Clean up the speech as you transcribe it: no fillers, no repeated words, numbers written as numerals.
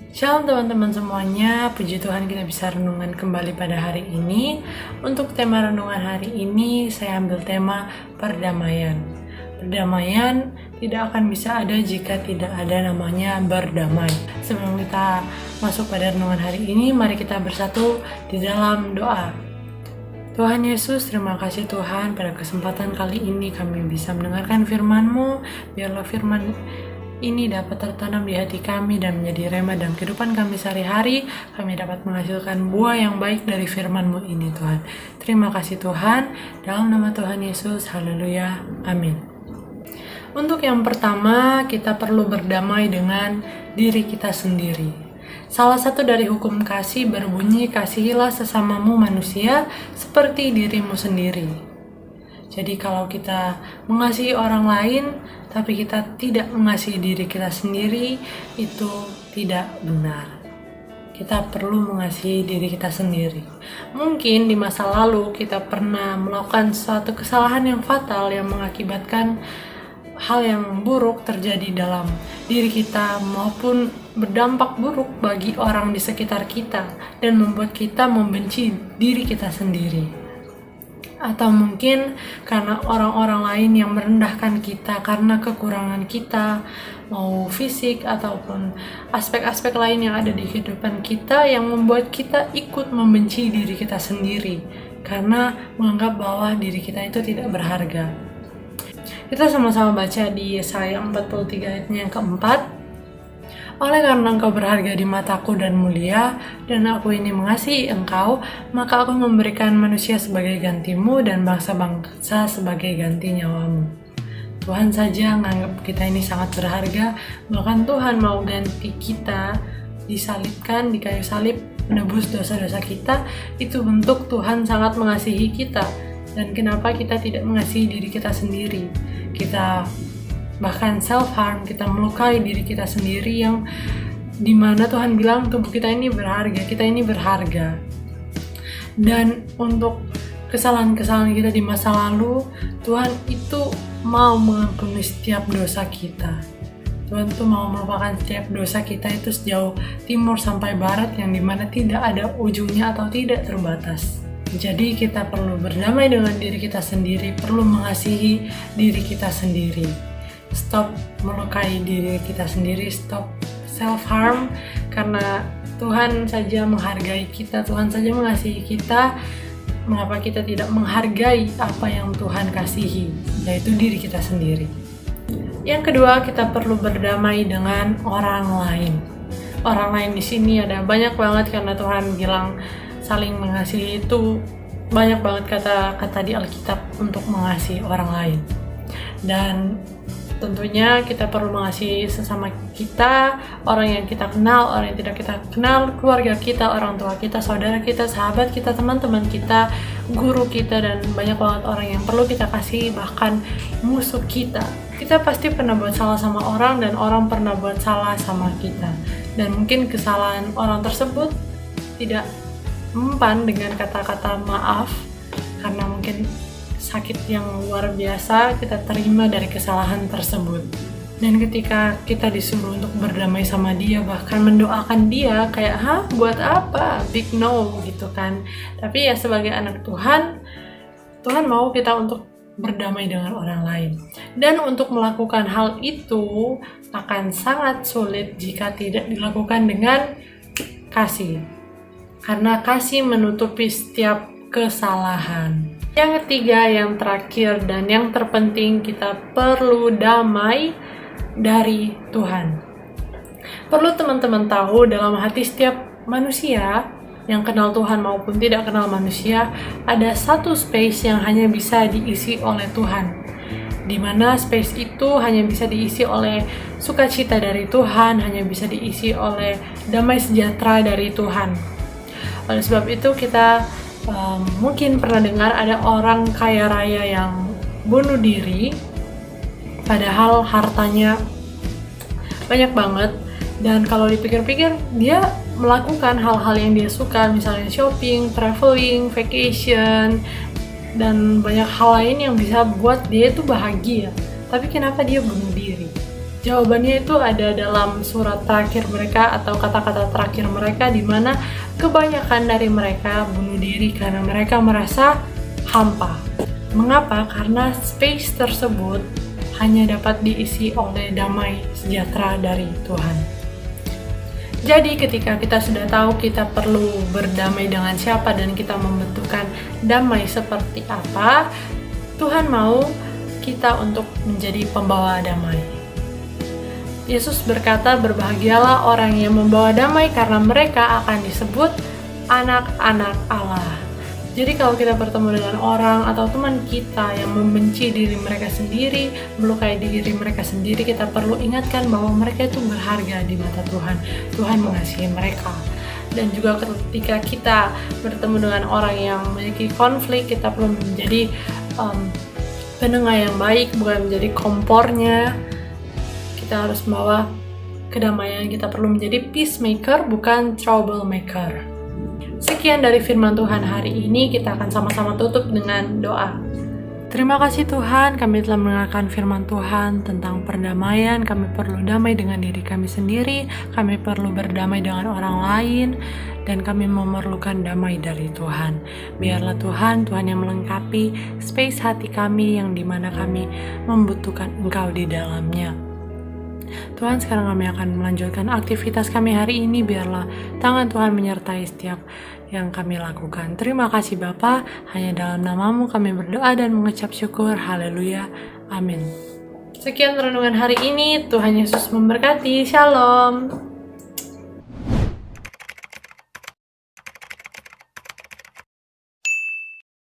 Shalom teman-teman semuanya, puji Tuhan kita bisa renungan kembali pada hari ini. Untuk tema renungan hari ini, saya ambil tema perdamaian. Perdamaian tidak akan bisa ada jika tidak ada namanya berdamai. Sebelum kita masuk pada renungan hari ini, mari kita bersatu di dalam doa. Tuhan Yesus, terima kasih Tuhan pada kesempatan kali ini kami bisa mendengarkan firman-Mu. Biarlah firman ini dapat tertanam di hati kami dan menjadi rema dalam kehidupan kami sehari-hari. Kami dapat menghasilkan buah yang baik dari firman-Mu ini Tuhan. Terima kasih Tuhan, dalam nama Tuhan Yesus, haleluya, amin. Untuk yang pertama, kita perlu berdamai dengan diri kita sendiri. Salah satu dari hukum kasih berbunyi, kasihilah sesamamu manusia seperti dirimu sendiri. Jadi kalau kita mengasihi orang lain, tapi kita tidak mengasihi diri kita sendiri, itu tidak benar. Kita perlu mengasihi diri kita sendiri. Mungkin di masa lalu kita pernah melakukan suatu kesalahan yang fatal yang mengakibatkan hal yang buruk terjadi dalam diri kita maupun berdampak buruk bagi orang di sekitar kita dan membuat kita membenci diri kita sendiri. Atau mungkin karena orang-orang lain yang merendahkan kita karena kekurangan kita, mau fisik ataupun aspek-aspek lain yang ada di kehidupan kita yang membuat kita ikut membenci diri kita sendiri karena menganggap bahwa diri kita itu tidak berharga. Kita sama-sama baca di Yesaya 43 ayatnya yang keempat. Oleh karena engkau berharga di mataku dan mulia, dan aku ini mengasihi engkau, maka aku memberikan manusia sebagai gantimu dan bangsa-bangsa sebagai ganti nyawamu. Tuhan saja menganggap kita ini sangat berharga, bahkan Tuhan mau ganti kita, disalibkan di kayu salib, menebus dosa-dosa kita. Itu bentuk Tuhan sangat mengasihi kita. Dan kenapa kita tidak mengasihi diri kita sendiri? Kita bahkan self-harm, kita melukai diri kita sendiri yang dimana Tuhan bilang tubuh kita ini berharga, kita ini berharga. Dan untuk kesalahan-kesalahan kita di masa lalu, Tuhan itu mau mengampuni setiap dosa kita. Tuhan itu mau melupakan setiap dosa kita itu sejauh timur sampai barat yang dimana tidak ada ujungnya atau tidak terbatas. Jadi kita perlu berdamai dengan diri kita sendiri, perlu mengasihi diri kita sendiri. Stop melukai diri kita sendiri, stop self-harm, karena Tuhan saja menghargai kita, Tuhan saja mengasihi kita. Mengapa kita tidak menghargai apa yang Tuhan kasihi, yaitu diri kita sendiri. Yang kedua, kita perlu berdamai dengan orang lain. Orang lain di sini ada banyak banget karena Tuhan bilang saling mengasihi itu banyak banget kata-kata di Alkitab untuk mengasihi orang lain. Dan tentunya kita perlu mengasihi sesama kita, orang yang kita kenal, orang yang tidak kita kenal, keluarga kita, orang tua kita, saudara kita, sahabat kita, teman-teman kita, guru kita, dan banyak banget orang yang perlu kita kasih, bahkan musuh kita. Kita pasti pernah buat salah sama orang dan orang pernah buat salah sama kita. Dan mungkin kesalahan orang tersebut tidak mempan dengan kata-kata maaf karena mungkin sakit yang luar biasa kita terima dari kesalahan tersebut. Dan ketika kita disuruh untuk berdamai sama dia, bahkan mendoakan dia, kayak buat apa? Big no gitu kan. Tapi ya sebagai anak Tuhan, Tuhan mau kita untuk berdamai dengan orang lain. Dan untuk melakukan hal itu akan sangat sulit jika tidak dilakukan dengan kasih. Karena kasih menutupi setiap kesalahan. Yang ketiga, yang terakhir dan yang terpenting, kita perlu damai dari Tuhan. Perlu teman-teman tahu, dalam hati setiap manusia yang kenal Tuhan maupun tidak kenal manusia, ada satu space yang hanya bisa diisi oleh Tuhan. Di mana space itu hanya bisa diisi oleh sukacita dari Tuhan, hanya bisa diisi oleh damai sejahtera dari Tuhan. Oleh sebab itu kita mungkin pernah dengar ada orang kaya raya yang bunuh diri, padahal hartanya banyak banget. Dan kalau dipikir-pikir, dia melakukan hal-hal yang dia suka, misalnya shopping, traveling, vacation, dan banyak hal lain yang bisa buat dia itu bahagia. Tapi kenapa dia bunuh diri? Jawabannya itu ada dalam surat terakhir mereka atau kata-kata terakhir mereka, di mana kebanyakan dari mereka bunuh diri karena mereka merasa hampa. Mengapa? Karena space tersebut hanya dapat diisi oleh damai sejahtera dari Tuhan. Jadi ketika kita sudah tahu kita perlu berdamai dengan siapa dan kita membutuhkan damai seperti apa, Tuhan mau kita untuk menjadi pembawa damai. Yesus berkata, berbahagialah orang yang membawa damai karena mereka akan disebut anak-anak Allah. Jadi kalau kita bertemu dengan orang atau teman kita yang membenci diri mereka sendiri, melukai diri mereka sendiri, kita perlu ingatkan bahwa mereka itu berharga di mata Tuhan. Tuhan mengasihi mereka. Dan juga ketika kita bertemu dengan orang yang memiliki konflik, kita perlu menjadi penengah yang baik, bukan menjadi kompornya. Kita harus membawa kedamaian, kita perlu menjadi peacemaker, bukan troublemaker. Sekian dari firman Tuhan hari ini, kita akan sama-sama tutup dengan doa. Terima kasih Tuhan, kami telah mendengarkan firman Tuhan tentang perdamaian. Kami perlu damai dengan diri kami sendiri, kami perlu berdamai dengan orang lain, dan kami memerlukan damai dari Tuhan. Biarlah Tuhan yang melengkapi space hati kami yang dimana kami membutuhkan Engkau di dalamnya. Tuhan, sekarang kami akan melanjutkan aktivitas kami hari ini. Biarlah tangan Tuhan menyertai setiap yang kami lakukan. Terima kasih Bapa, hanya dalam nama-Mu kami berdoa dan mengucap syukur. Haleluya, amin. Sekian renungan hari ini, Tuhan Yesus memberkati. Shalom.